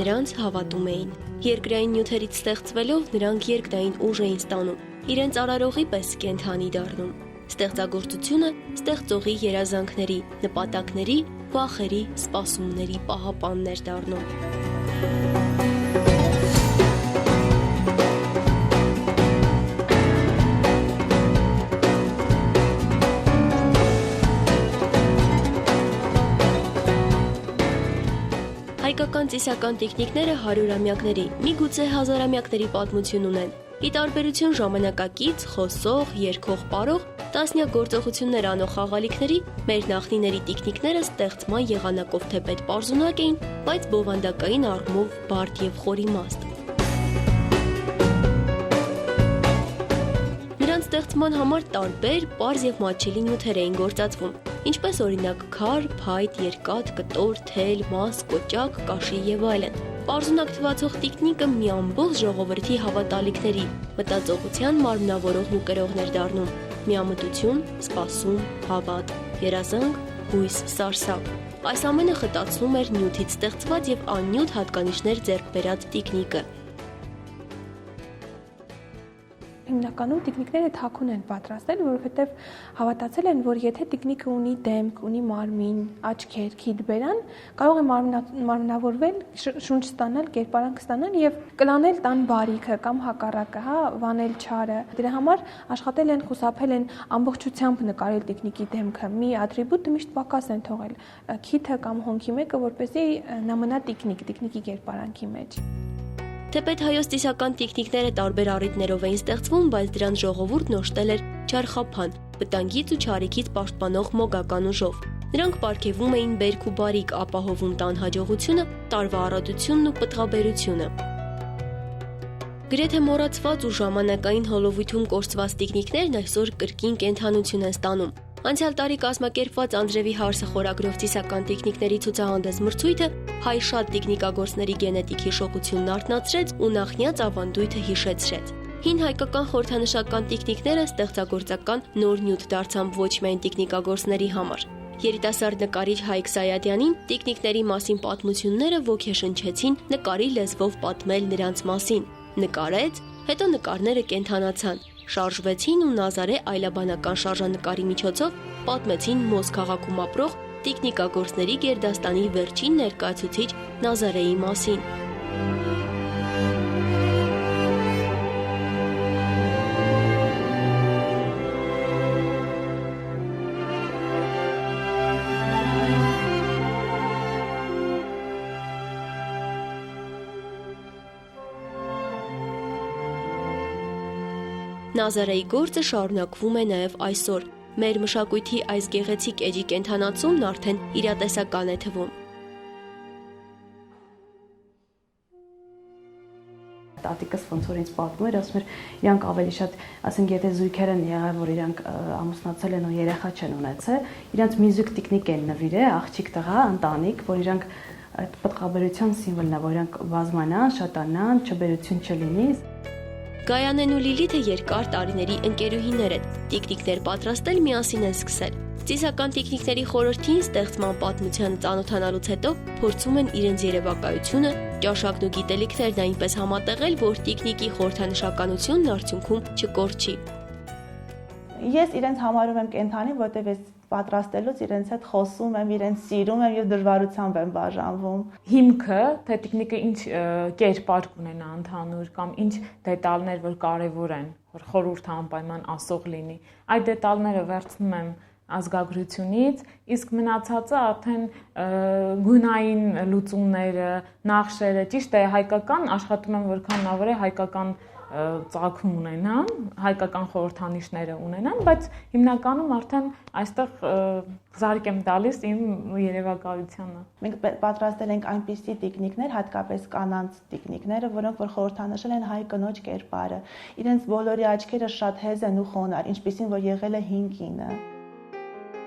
նրանց հավատում էին։ Երկրային նյութերից ստեղծվելով նրանք երկնային ուժ էին ստանում, իրենց արարողի պես կենդանի դառնում։ Ստեղծագործությունը ստեղծողի երազանքների, նպատակների, վախերի, սպասումների պահապանն էր դառնում։ Հայկական ծիսական տիկնիկները հարյուրամյակների, միգուցե հազարամյակների պատմություն ունեն։ Ի տարբերություն ժամանակակից, խոսող, երգող, պարող, տասնյակ գործողություններ անող խաղալիքների, մեր նախնիների տիկնիկները ստեղծման եղանակով թեպետ պարզունակ էին, բայց բովանդակային առումով բարդ եւ խորիմաստ։ Նրանց ստեղծման համար տարբեր, պարզ եւ մատչելի նյութեր էին գործածվում, ինչպես օրինակ քար, փայտ, երկաթ, կտոր, թել, մաս, կոճակ, կաշի եւ այլն։ Պարզունակ թվացող տիկնիկը մի ամբողջ ժողովրդի հավատալիքների, մտածողության մարմնավորողն ու կրողներ դառնում։ Միամտություն, սպասում, հավատ, երազանք, հույս, սարսափ։ Այս ամենը խտացնում էր նյութից ստեղծված եւ աննյութ հատկանիշներ ձեռք բերած տիկնիկը։ Հիմնականում տիկնիկները թաքուն են պատրաստել, որովհետև հավատացել են, որ եթե տիկնիկը ունի դեմք, ունի մարմին, աչքեր, քիթ բերան, կարող է մարմնավորվել, շունչ ստանալ, կերպարանք ստանալ եւ կլանել տան բարիքը կամ հակառակը, վանել չարը։ Դրա համար աշխատել են, խուսափել են ամբողջությամբ նկարել տիկնիկի դեմքը։ Մի ատրիբուտը միշտ պակաս են թողել, քիթը կամ հոնքի մեկը, որպեսզի նա մնա տիկնիկի կերպարանքի մեջ։ Թեպետ հայոց ծիսական տիկնիկները տարբեր առիթներով էին ստեղծվում, բայց դրանց ժողովուրդն օժտել էր չարխափան, վտանգից ու չարիքից պաշտպանող մոգական ուժով։ Նրանք պարգևում էին բերք ու բարիք, ապահովում տան հաջողությունը, տարվա առատությունն ու պտղաբերությունը։ Գրեթե մոռացված ու ժամանակային հոլովույթում կորցված տիկնիկներն այսօր կրկին կենդանություն են ստանում։ Անցյալ տարի կազմակերպված Անդրևի հարսը խորագրով ծիսական տիկնիկների ցուցահանդես մրցույթը հայ շատ տիկնիկագործների գենետիկ հիշողությունն արթնացրեց ու նախնյաց ավանդույթը հիշեցրեց։ Հին հայկական խորհրդանշական տիկնիկները ստեղծագործական նոր նյութ դարձան ոչ միայն տիկնիկագործների համար։ Երիտասարդ նկարիչ Հայկ Սայադյանին տիկնիկների մասին պատմությունները ոգեշնչեցին նկարի լեզվով պատմել նրանց մասին։ Նկարեց, հետո նկարները կենդանացան, շարժվեցին ու Նազարե այլաբանական շարժանկարի միջոցով պատմեցին Մոզ քաղաքում ապրող տիկնիկագործների գերդաստանի վերջին ներկայացուցիչ Նազարեի մասին։ Նազարեի գործը շարունակվում է նաև այսօր։ Մեր մշակույթի այս գեղեցիկ էջի կենդանացումն արդեն իրատեսական է թվում։ Տատիկս ոնց որ ինձ պատմում էր, ասում էր, իրանք ավելի շատ, ասենք, եթե զույգեր են եղել, որ իրանք ամուսնացել են ու երեխա չեն ունեցել, իրանք մի զույգ տիկնիկ են նվիրել, աղջիկ տղա, ընտանիք, որ իրանք այդ պտղաբերության սիմվոլն է, որ իրանք բազմանան, շատանան, չբերություն չլինի։ Գայանեն ու Լիլիթը երկար տարիների ընկերուհիներ են, տիկնիկներ պատրաստել միասին են սկսել։ Ծիսական տիկնիկների խորհրդին ստեղծման պատմությանը ծանոթանալուց հետո փորձում են իրենց երևակայությունը, ճաշակն ու գիտելիքներն այնպես համատեղել, որ տիկնիկի խորհրդանշականությունն արդյունքում չկորչի։ Ես իրենց համարում եմ կենդանի, որտեղ ես պատրաստելուց իրենց հետ խոսում եմ, իրենց սիրում եմ եւ դժվարությամբ եմ բաժանվում։ Հիմքը, թե տիկնիկը ինչ կերպար կունենա ընդհանուր կամ ինչ դետալներ, որ կարևոր են, որ խորհուրդը անպայման ասող լինի, այդ դետալները վերցնում եմ ազգագրությունից, իսկ մնացածը արդեն գունային լուծումները, նախշերը, ճիշտ է, հայկական աշխատում եմ որքան հնարավոր է հայկական ծագում ունենան, հայկական խորհրդանիշները ունենան, բայց հիմնականում արդեն այստեղ զարկ եմ տալիս իմ երևակայությանը։ Մենք պատրաստել ենք այնպիսի տիկնիկներ, հատկապես կանանց տիկնիկները, որոնք որ խորհրդանշել են հայ կնոջ կերպարը։ Իրենց բոլորի աչքերը շատ հեզ են ու խոնար, ինչպիսին որ եղել է հին կինը։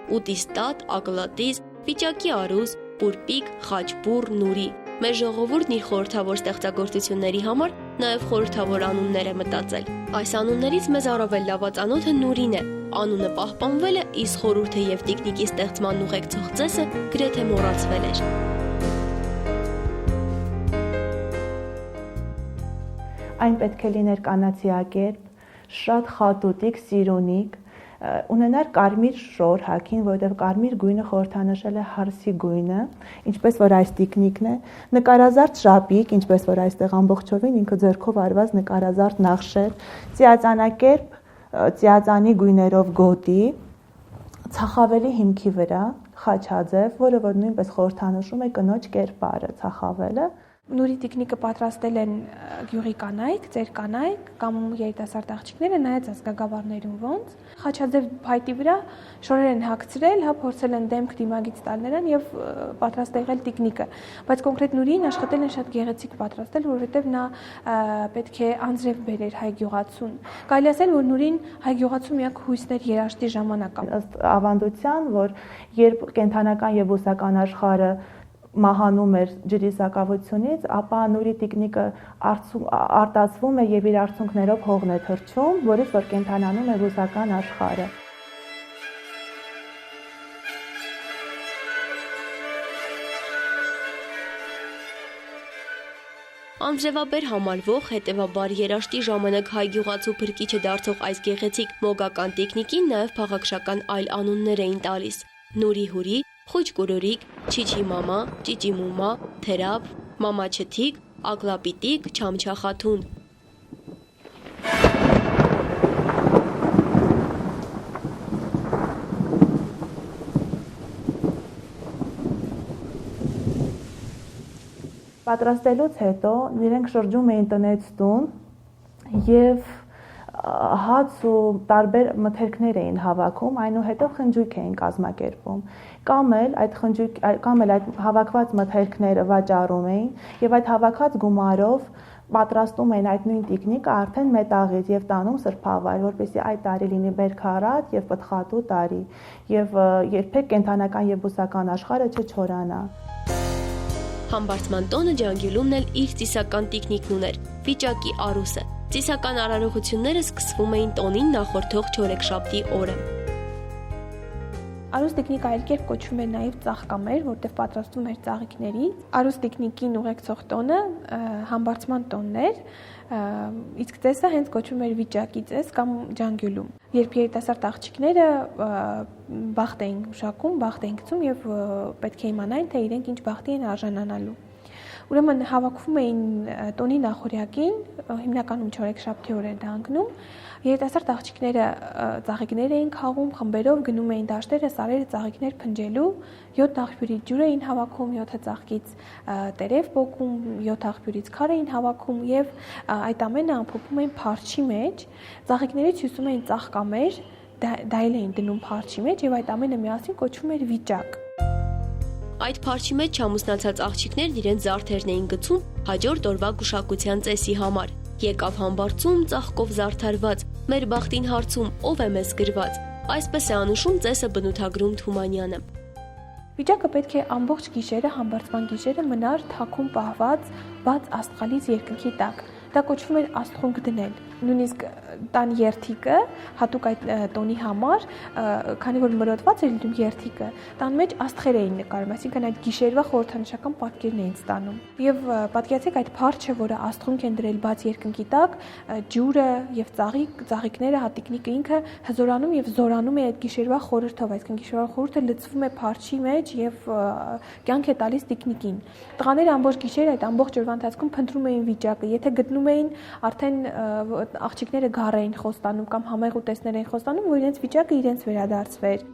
Ուտիստատ, ակլատիզ, վիճակի արուզ, պուրպիկ, խաչբուռ, նուրի։ Մեր ժողովուրդն իր խորհրդավոր ստեղծագործությունների համար նաև խորհրդավոր անուններ է մտածել։ Այս անուններից մեզ առավել լավածանոթը Նուրին է։ Անունը պահպանվել է, իսկ խորհուրդը եւ տիկնիկի ստեղծման ուղեկցող ծեսը գրեթե մոռացվել էր։ այն պետք է լիներ կանացիակերպ, շատ խատուտիկ, սիրունիկ, ունենար կարմիր շոր հագին, որովհետև կարմիր գույնը խորհրդանշել է հարսի գույնը, ինչպես որ այս տիկնիկն է, նկարազարդ շապիկ, ինչպես որ այստեղ ամբողջովին ինքը ձեռքով արված նկարազարդ նախշեր, ծիածանակերպ, ծիածանի գույներով գոտի, ցախավելի հիմքի վրա, խաչաձև, որը որ նույնպես խորհրդանշում է կնոջ կերպարը, ցախավելը։ Նուրի տիկնիկը պատրաստել են գյուղի կանայք, ծեր կանայք կամ երիտասարդ աղջիկները, նայած ազգագավառներում ոնց։ Խաչաձև փայտի վրա շորեր են հագցրել, հա փորձել են դեմք դիմագից տալ նրան եւ պատրաստել տիկնիկը։ Բայց կոնկրետ Նուրին աշխատել են շատ գեղեցիկ պատրաստել, որովհետեւ նա պետք է անձրև բերեր հայ գյուղացուն։ Կարելի ասել, որ Նուրին հայ գյուղացու միակ հույսներ երաշտի ժամանակ ըստ ավանդության, որ երբ կենթանական եւ բուսական աշխարհը մահանում էր ջրի սակավությունից, ապա Նուրի տիկնիկը արտացվում է եւ իր արցունքներով հողն է թռչում, որից որ կենթանանում է բուսական աշխարհը։ Անձրևաբեր համարվող, հետևաբար երաշտի ժամանակ հայ գյուղացու փրկիչը դարձող այս գեղեցիկ մոգական տեխնիկին նաև փաղաքշական այլ անուններ էին տալիս՝ Նուրի հուրի, խուճ կուրորիկ, չիչի մամա, ճիճի մումա, թերապ, մամա չթիկ, ակլապիտիկ, չամչախաթուն։ Պատրաստելուց հետո իրենք շրջում էին տնից տուն եւ հաց ու տարբեր մթերքներ էին հավաքում, այնուհետև խնջույք էին կազմակերպում, կամ էլ այդ հավաքված մթերքները վաճառում էին եւ այդ հավաքած գումարով պատրաստում էին այդ նույն տիկնիկը արդեն մետաղից եւ տանում սրբավայր, որպեսզի այդ տարի լինի բերքարատ եւ պտղատու տարի եւ երբեք կենթանական եւ բուսական աշխարհը չչորանա։ Համբարձման տոնը Ջանգյուլումն էլ իր ծիսական տիկնիկն ուներ՝ վիճակի արուսը։ Ծիսական արարողությունները սկսվում էին տոնին նախորդող չորեքշաբթի օրը։ Արուս տիկնիկը այլ կերպ կոչվում է նաև ծաղկամեր, որտեղ պատրաստվում էր ծաղիկներից։ Արուս տիկնիկին ուղեկցող տոնը համբարձման տոնն էր, իսկ ծեսը հենց կոչվում էր վիճակի ծես կամ Ջանգյուլում։ Երբ երիտասարդ աղջիկները բախտ էին մշակում, բախտ էին գցում եւ պետք է իմանային, թե իրենք ինչ բախտի են արժանանալու։ Ուրեմն հավաքվում էին տոնի նախօրյակին, հիմնականում չորեքշաբթի օր էր դա ընկնում, երիտասարդ աղջիկները ծաղիկներ էին քաղում, խմբերով գնում էին դաշտերը, սարերը ծաղիկներ փնջելու, 7 աղբյուրից ջուր էին հավաքում, 7 ծաղկից տերև պոկում, 7 աղբյուրից քար էին հավաքում եւ այդ ամենը ամփոփում էին փարչի մեջ, ծաղիկներից հյուսում էին ծաղկամեր, դայել էին դնում փարչի մեջ եւ այդ ամենը միասին կոչվում էր վիճակ։ Այդ փարչի մեջ չամուսնացած աղջիկներն իրենց զարդերն էին գցում հաջորդ օրվա գուշակության ծեսի համար։ Եկավ համբարձում ծաղկով զարդարված, մեր բախտին հարցում ով է մեզ գրված։ Այսպես է անուշում ծեսը բնութագրում Թումանյանը։ Վիճակը պետք է ամբողջ գիշերը, համբարձման գիշերը մնար թաքուն պահված բաց աստղալից երկնքի տակ։ Դա կոչվում էր աստղունք դնել։ Նույնիսկ տան երթիկը հատուկ այդ տոնի համար, քանի որ մրոտված էր լինում երթիկը, տան մեջ աստղեր էին նկարում, այսինքն այդ գիշերվա խորհրդանշական պատկերն էին ստանում։ Եվ պատկերացեք այդ փարչը, որը աստղունք են դրել բաց երկնքի տակ, ջուրը եւ ծաղիկները, հատիկնիկը ինքը հզորանում եւ զորանում է այդ գիշերվա խորհրդով, այսինքն գիշերվա խորհուրդը լցվում է փարչի մեջ եւ կյանք է տալիս տիկնիկին։ Տղաները ամբողջ գիշեր այդ ամբողջ օրվա ընթացքում փնտրում էին վիճակը, եթե գտնում էին արդեն աղջիկները գառ էին խոստանում կամ համեղ ուտեստներ էին խոստանում, որ իրենց վիճակը իրենց վերադարձվեր։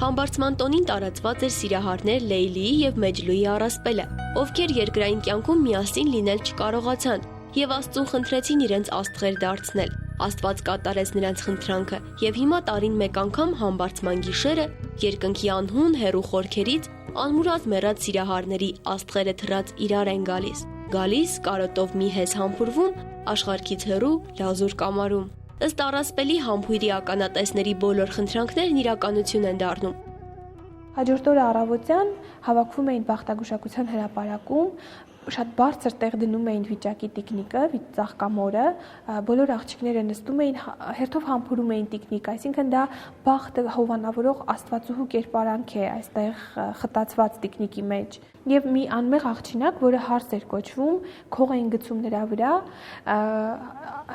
Համբարձման տոնին տարածված էր սիրահարներ Լեյլիի եւ Մեջլուի առասպելը, ովքեր երկրային կյանքում միասին լինել չկարողացան եւ Աստծուն խնդրեցին իրենց աստղեր դարձնել։ Աստված կատարեց նրանց խնդրանքը եւ հիմա տարին մեկ անգամ համբարձման գիշերը երկնքի անհուն հերու խորքերից անմուրազ մեռած սիրահարների աստղերը թռած իրար են գալիս կարոտով մի հես համբուրվում, աշխարհքից հեռու լազուր կամարում։ Ըստ առասպելի համբույրի ականատեսների բոլոր խնդրանքներն իրականություն են դառնում։ Հաջորդ օրը առավոտյան հավաքվում էին բախտագուշակության հրապարակում, շատ բարձր տեղ դնում էին վիճակի տիկնիկը, ծաղկամորը, բոլոր աղջիկները նստում էին, հերթով համբուրում էին տիկնիկը, այսինքն դա բախտը հովանավորող աստվածուհու կերպարանք է այստեղ խտացված տիկնիկի մեջ։ եւ մի անմեղ աղջինակ, որը հարս էր կոչվում, քող էին գցում նրա վրա,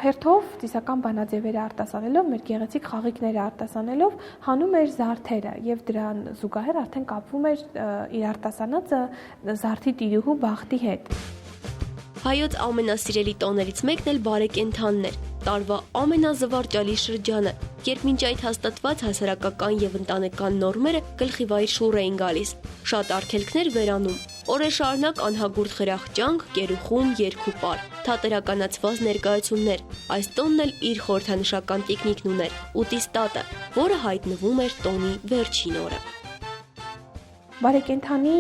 հերթով ծիսական բանաձևերը արտասանելով, մեր գեղեցիկ խաղիկները արտասանելով, հանում էր զարդերը եւ դրան զուգահեռ արդեն կապվում էր իր արտասանածը զարդի տիրուհու Բախտի հետ։ Հայոց ամենասիրելի տոներից մեկն էլ բարեկենդանն էր, տարվա ամենազվարճալի շրջանը, երբ մինչ այդ հաստատված հասարակական եւ ընտանեկան նորմերը գլխիվայր շուռ էին գալիս, շատ արգելքներ վերանում, օրեր շարունակ անհագուրդ խրախճանք, կերուխում, երգուպար, թատերականացված ներկայացումներ, այս տոնն էլ իր խորհրդանշական տիկնիկն ուներ, ուտիստատը, որը հայտնվում էր տոնի վերջին օրը։ Բարեկենդանի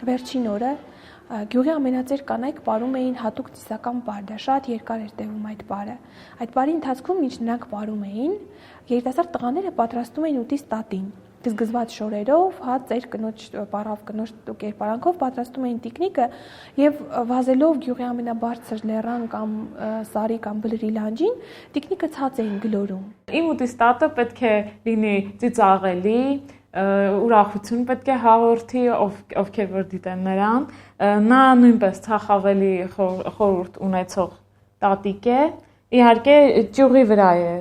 վերջին օրը գյուղի ամենածեր կանայք պարում էին հատուկ ծիսական պար, դա շատ երկար էր տևում այդ պարը։ Այդ պարի ընթացքում մինչ նրանք պարում էին, երիտասարդ տղաները պատրաստում էին ուտիս տատին։ Գզգզված շորերով, ծեր կնոջ պարավ կնոջ կերպարանքով պատրաստում էին տիկնիկը եւ վազելով գյուղի ամենաբարձր լեռան կամ սարի կամ բլրի լանջին, տիկնիկը ցած էին գլորում։ Իմ ուտիս տատը պետք է լինի ծիծաղելի, ուրախություն պետք է հաղորդի, ովքեր որ դիտեն նրան, նա նույնպես ցախավելի խորհուրդ ունեցող տատիկ է, իհարկե ճյուղի վրա է,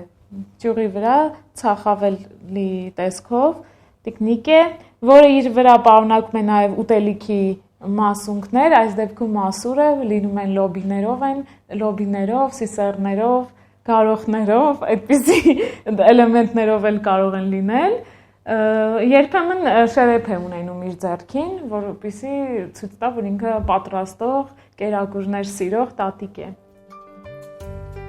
ճյուղի վրա ցախավելի տեսքով տիկնիկ է, որը իր վրա պարունակում է նաև ուտելիքի մասունքներ, այս դեպքում մասուրը լինում են լոբիներով, սիսեռներով, գարոխներով, այդպիսի էլեմենտներով էլ կարող են լինել։ Երբեմն շերեփ է ունենում իր ձեռքին, որպեսզի ցույց տա, որ ինքը պատրաստող, կերակուրներ սիրող տատիկ է։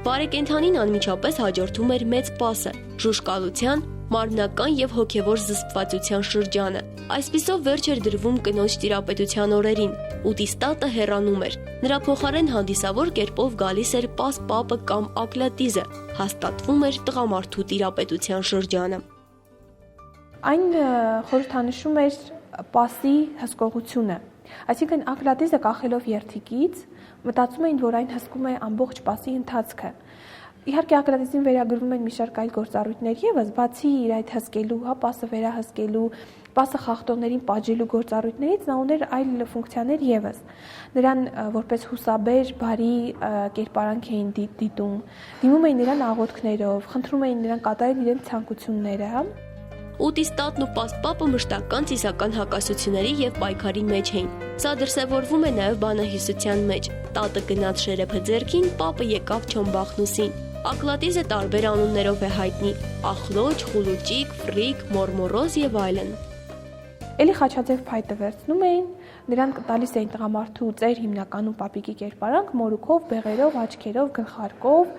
Բարեկենդանին անմիջապես հաջորդում էր մեծ պասը, ժուժկալության, մարմնական եւ հոգեվոր զսպվածության շրջանը։ Այսպիսով վերջ էր դրվում կնոջ տիրապետության օրերին, ուտիստատը հեռանում էր։ Նրա փոխարեն հանդիսավոր կերպով գալիս էր պաս պապը կամ ակլատիզը, հաստատվում էր տղամարդու տիրապետության շրջանը։ Այն խորհրդանշում էր պասի հսկողությունը, այսինքն ակլատիզը կախելով երթիկից մտածում էին, որ այն հսկում է ամբողջ պասի ընթացքը։ Իհարկե ակլատիզին վերագրվում են մի շարք այլ գործառույթներ եւս, բացի իր այդ հսկելու, պասը վերահսկելու, պասը խախտողներին պատժելու գործառույթներից նա ուներ այլ ֆունկցիաներ եւս։ Նրան որպես հուսաբեր, բարի կերպարանք էին դիտում, դիմում էին նրան աղոթքներով, խնդրում էին նրան կատարել իրենց ցանկությունները։ Ուտիստատն ու պասպապը մշտական ծիսական հակասությունների եւ պայքարի մեջ էին։ Սա դրսևորվում է նաեւ բանահյուսության մեջ։ Տատը գնաց շերեփը ձեռքին, պապը եկավ չոմբախնուսին։ Ակլատիզը տարբեր անուններով է հայտնի՝ ախլոջ, խուլուճիկ, ֆրիկ, մորմորոզ եւ այլն։ Էլի խաչաձև փայտը վերցնում էին, նրան տալիս էին տղամարդու ծեր հիմնականում պապիկի կերպարանք, մորուքով, բեղերով, աչքերով, գլխարկով,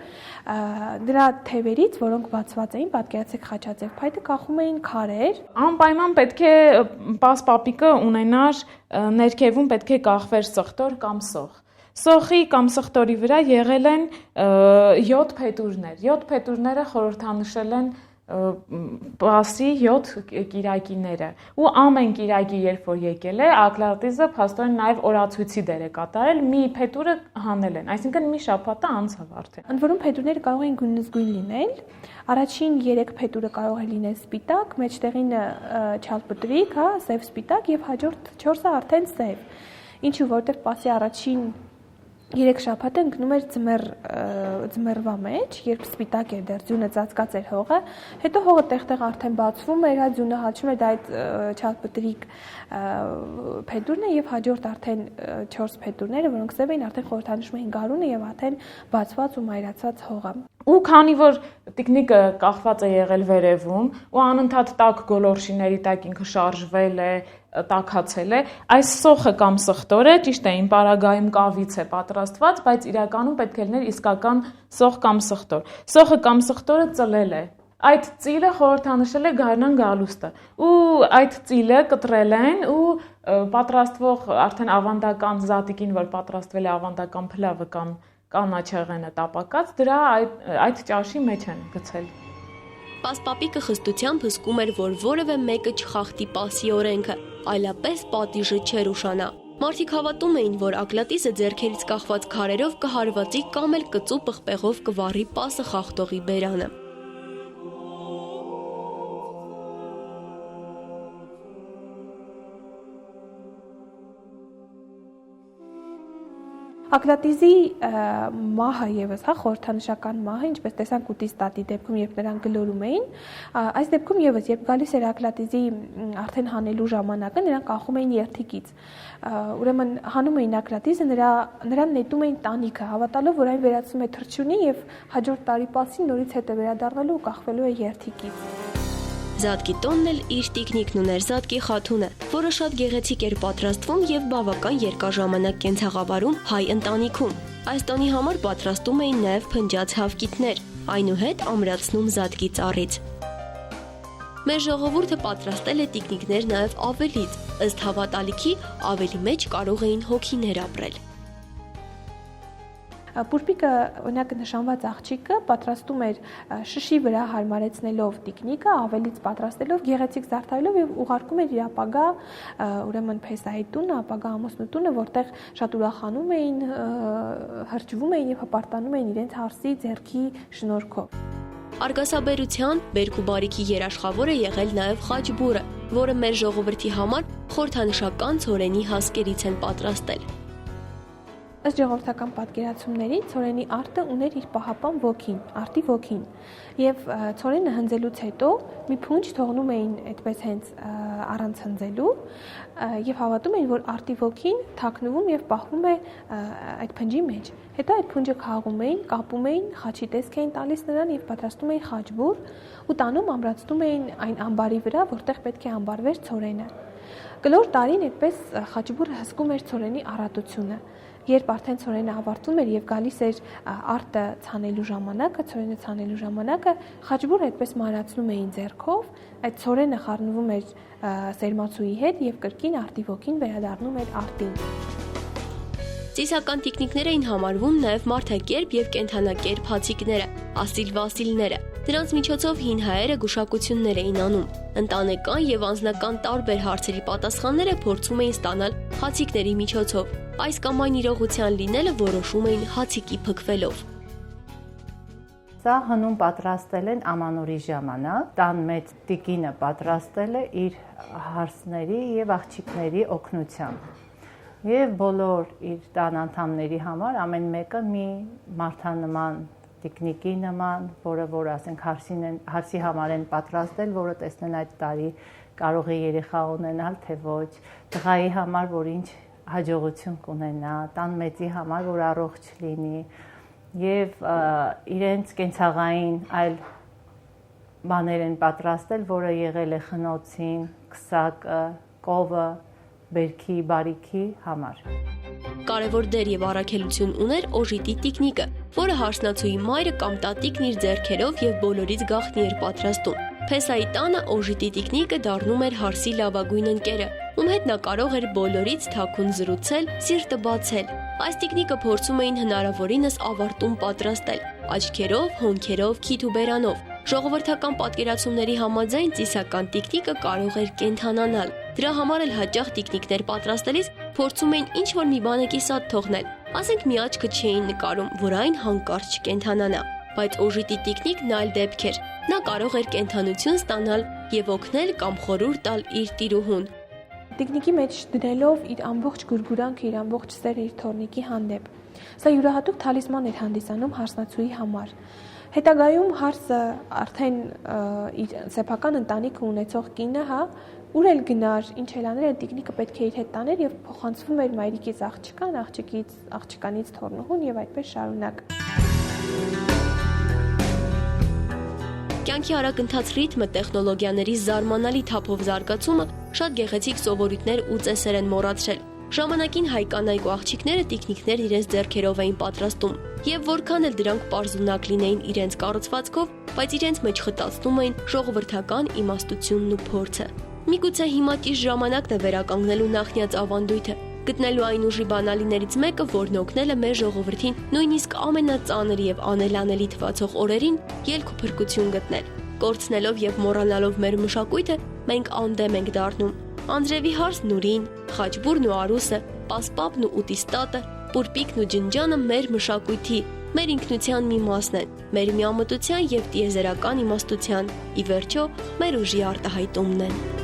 նրա թևերից, որոնք բացված էին, պատկերացեք խաչաձև փայտը կախում էին քարեր։ Անպայման պետք է պաս պապիկը ունենար ներքևում պետք է կախվեր սխտոր կամ սոխ։ Սոխի կամ սխտորի վրա եղել են 7 փետուրներ։ 7 փետուրները խորհրդանշել են պասի 7 կիրակիները ու ամեն կիրակի երբ որ եկել է ակլատիզը փաստորեն նաև օրացույցի դեր է կատարել մի փետուրը հանել են, այսինքն մի շաբաթը անցավ արդեն։ Ընդ որում փետուրները կարող են գույնզգույն լինել, առաջին 3 փետուրը կարող է լինել սպիտակ, մեջտեղինը չալպտրիկ, սև սպիտակ եւ հաջորդ 4-ը արդեն սև։ Ինչու որտեղ պասի առաջին 3 շաբաթը ընկնում էր ձմեռվա մեջ, երբ սպիտակ էր դեռ ձյունը ծածկած էր հողը, հետո հողը տեղ-տեղ արդեն բացվում էր, այդ ձյունը հալչում էր դա այդ չալպտրիկ փետուրն է եւ հաջորդ արդեն 4 փետուրները, որոնք սև էին, արդեն խորհրդանշում էին գարունը եւ արդեն բացված ու մայրացած հողը։ Ու քանի որ տիկնիկը կախված է եղել վերևում ու անընդհատ տաք գոլորշիների տակ ինքը շարժվել է, տաքացել է, այս սոխը կամ սխտորը ճիշտ է, իմ պարագայում կավից է պատրաստված, բայց իրականում պետք է լիներ իսկական սոխ կամ սխտոր։ Սոխը կամ սխտորը ծլել է։ Այդ ծիլը խորհրդանշել է գարնան գալուստը ու այդ ծիլը կտրել են ու պատրաստվող արդեն ավանդական զատիկին, որ պատրաստվել է ավանդական փլավը կամ կանաչեղենը տապակած, դրա այդ ճաշի մեջ են գցել։ Պասպապիկը խստությամբ հսկում էր, որ որևէ մեկը չխախտի պասի օրենքը, այլապես պատիժը չէր ուշանա։ Մարդիկ հավատում էին, որ ակլատիզը ձեռքերից կախված քարերով կհարվածի կամ էլ կծու պղպեղով կվառի պասը խախտողի բերանը։ Ակլատիզի մահը եւս, խորհրդանշական մահը, ինչպես տեսանք ուտի ստատի դեպքում, երբ նրան գլորում էին, այս դեպքում եւս, երբ գալիս էր ակլատիզի արդեն հանելու ժամանակը, նրան կախում էին երթիկից։ Ուրեմն հանում էին ակլատիզը, նրան նետում էին տանիքը, հավատալով, որ այն վերածվում է թռչունի եւ հաջորդ տարի պասին նորից հետ է վերադառնալու ու կախվելու է երթիկից։ Զատկի տոնն էլ իր տիկնիկն ուներ, Զատկի խաթունը, որը շատ գեղեցիկ էր պատրաստվում եւ բավական երկար ժամանակ կենցաղավարում հայ ընտանիքում։ Այս տոնի համար պատրաստում էին նաեւ փնջած հավկիթներ, այնուհետ ամրացնում Զատկի ծառից։ Մեր ժողովուրդը պատրաստել է տիկնիկներ նաեւ ավելից, ըստ հավատալիքի ավելի մեջ կարող էին հոգիներ ապրել։ Պուրպիկը, օրինակ նշանված աղջիկը պատրաստում էր շշի վրա հարմարեցնելով տիկնիկը, ավելից պատրաստելով, գեղեցիկ զարդարելով եւ ուղարկում էր իր ապագա, ուրեմն փեսայի տունը, ապագա ամուսնու տունը, որտեղ շատ ուրախանում էին, հրճվում էին եւ հպարտանում էին իրենց հարսի ձեռքի շնորհքով։ Արգասաբերության, բերք ու բարիքի երաշխավոր է եղել նաեւ խաչբուրը, որը մեր ժողովրդի համար խորհրդանշական ցորենի հասկերից են պատրաստել։ Ըստ ժողովրդական պատկերացումների ցորենի արտը ուներ իր պահապան ոգին, արտի ոգին, եւ ցորենը հնձելուց հետո մի փունջ թողնում էին այդպես հենց առանց հնձելու եւ հավատում էին, որ արտի ոգին թաքնվում եւ պահվում է այդ փնջի մեջ։ Հետո այդ փունջը քաղում էին, կապում էին, խաչի տեսք էին տալիս նրան եւ պատրաստում էին խաչբուր ու տանում ամրացնում էին այն ամբարի վրա, որտեղ պետք է ամբարվեր ցորենը։ Կլոր տարին այդպես խաչբուրը հսկում էր ցորենի առատությունը։ Երբ արդեն ցորենը ավարտվում էր եւ գալիս էր արտը ցանելու ժամանակը, ցորենը ցանելու ժամանակը, խաչբուրը այդպես մանրացնում էին ձեռքով, այդ ցորենը խառնվում էր սերմացուի հետ եւ կրկին արտի ոգին վերադառնում էր արտին։ Ծիսական տիկնիկներ էին համարվում նաև մարդակերպ եւ կենդանակերպ հացիկները, ասիլ-վասիլները։ Դրանց միջոցով հին հայերը գուշակություններ էին անում։ Ընտանեկան եւ անձնական տարբեր հարցերի պատասխանները փորձում էին ստանալ հացիկների միջոցով։ Այս կամ այն իրողության լինելը որոշում էին հացիկի փքվելով։ Սա հնում պատրաստել են ամանորի ժամանակ, տան մեծ տիկինը պատրաստել է իր հարսների եւ աղջիկների օգնությամբ։ Եվ բոլոր իր տան անդամների համար ամեն մեկը մի մարդանման տիկնիկի նման, որ ասենք հարսի համար են պատրաստել, որը տեսնեն այդ տարի կարող է երեխա ունենալ, թե ոչ, տղայի համար, որ ինչ հաջողություն կունենա, տան մեծի համար, որ առողջ լինի, եւ իրենց կենցաղային այլ բաներ են պատրաստել, որը եղել է խնոցին, քսակը, կովը, բերքի, բարիքի համար։ Կարևոր դեր եւ առաքելություն ուներ օժիտի տիկնիկը, որը հարսնացուի մայրը կամ տատիկն իր ձեռքերով եւ բոլորից գաղտնի էր պատրաստում։ Փեսայի տանը օժիտի տիկնիկը դառնում էր հարսի լավագույն ընկերը, ում հետ նա կարող էր բոլորից թաքուն զրուցել, սիրտը բացել։ Այս տիկնիկը փորձում էին հնարավորինս ավարտում պատրաստել՝ աչքերով, հոնքերով, քիթ ու բերանով։ Ժողովրդական պատկերացումների համաձայն ծիսական տիկնիկը կարող էր կենդանանալ։ Դրա համար էլ հաճախ տիկնիկներ պատրաստելիս փորձում էին ինչ-որ մի բանը կիսատ թողնել։ Ասենք մի աչքը չէին նկարում, որ այն հանկարծ չկենդանանա։ Բայց օժիտի տիկնիկն այլ դեպք էր։ Նա կարող էր կենդանություն ստանալ եւ օգնել կամ խորհուրդ տալ իր տիրուհուն։ Տիկնիկի մեջ դնելով իր ամբողջ գուրգուրանքը, իր ամբողջ սերը իր թորնիկի հանդեպ։ Սա յուրահատուկ թալիսման էր հանդիսանում հարսնացուի համար։ Հետագայում հարսը արդեն իր սեփական ընտանիքը ունեցող կինը, ուր էլ գնար, ինչ էլ աներ, տիկնիկը պետք է իր հետ տաներ եւ փոխանցվում էր մայրիկից աղջկան, աղջկանից թորնուհուն եւ այդպես շարունակ։ Կյանքի արագընթաց ռիթմը, տեխնոլոգիաների զարմանալի թափով զարգացումը շատ գեղեցիկ սովորույթներ ու ծեսեր են մոռացրել։ Ժամանակին հայ կանայք ու աղջիկները տիկնիկներ իրենց ձեռքերով էին պատրաստում, եւ որքան էլ դրանք պարզունակ լինեին իրենց կառուցվածքով, բայց իրենց մեջ խտացնում էին ժողովրդական իմաստությունն ու փորձը։ Միգուցե հիմա ճիշտ ժամանակն է վերականգնելու նախնյաց ավանդույթը, գտնելու այն ուժի բանալիներից մեկը, որն օգնել է մեր ժողովրդին նույնիսկ ամենածանր եւ անելանելի թվացող օրերին ելք ու փրկություն գտնել։ Կորցնելով եւ մոռանալով մեր մշակույթը, մենք անդեմ ենք դառնում։ Անձրևի հարսն ուրին, խաչբուրն ու արուսը, պասպապն ու ուտիստատը, պուրպիկն ու ջնջանը մեր մշակույթի, մեր ինքնության մի մասն են, մեր միամտության եւ տիեզերական իմաստության, ի վերջո մեր ուժի արտահայտումն են։